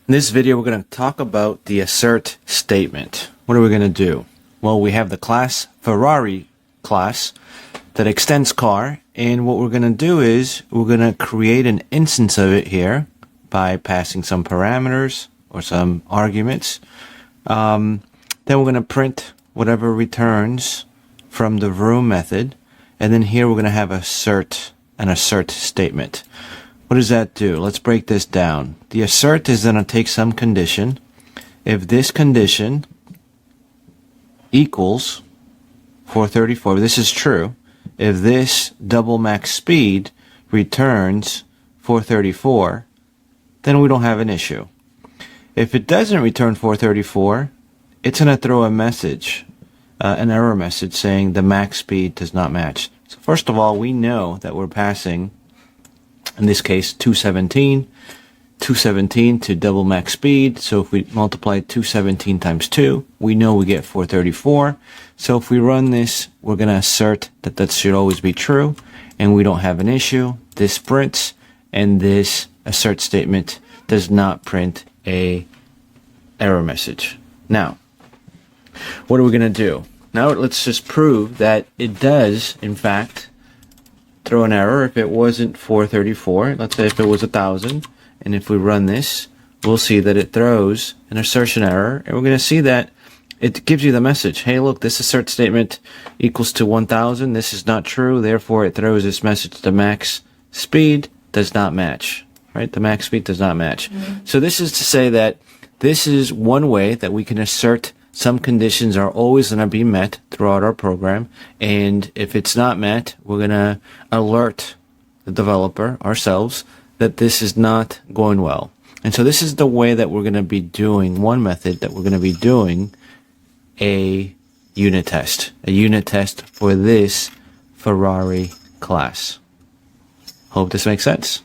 In this video, we're going to talk about the assert statement. What are we going to do? Well, we have the class Ferrari class that extends car, and what we're going to do is we're going to create an instance of it here by passing some parameters or some arguments. Then we're going to print whatever returns from the room method, and then here we're going to have an assert statement. What does that do? Let's break this down. The assert is going to take some condition. If this condition equals 434, this is true. If this double max speed returns 434, then we don't have an issue. If it doesn't return 434, it's going to throw a message, an error message saying the max speed does not match. So first of all, we know that we're passing, in this case, 217 to double max speed. So if we multiply 217 times 2, we know we get 434. So if we run this, we're going to assert that that should always be true, and we don't have an issue. This prints, and this assert statement does not print a error message. Now, what are we going to do? Now let's just prove that it does, in fact, throw an error if it wasn't 434. Let's say if it was 1,000, and if we run this, we'll see that it throws an assertion error, and we're going to see that it gives you the message, hey look, this assert statement equals to 1,000. This is not true, therefore it throws this message, the max speed does not match, right? The max speed does not match. So this is to say that this is one way that we can assert some conditions are always going to be met throughout our program, and if it's not met, we're going to alert the developer ourselves that this is not going well. And so this is the way that we're going to be doing, one method that we're going to be doing a unit test for this Ferrari class. Hope this makes sense.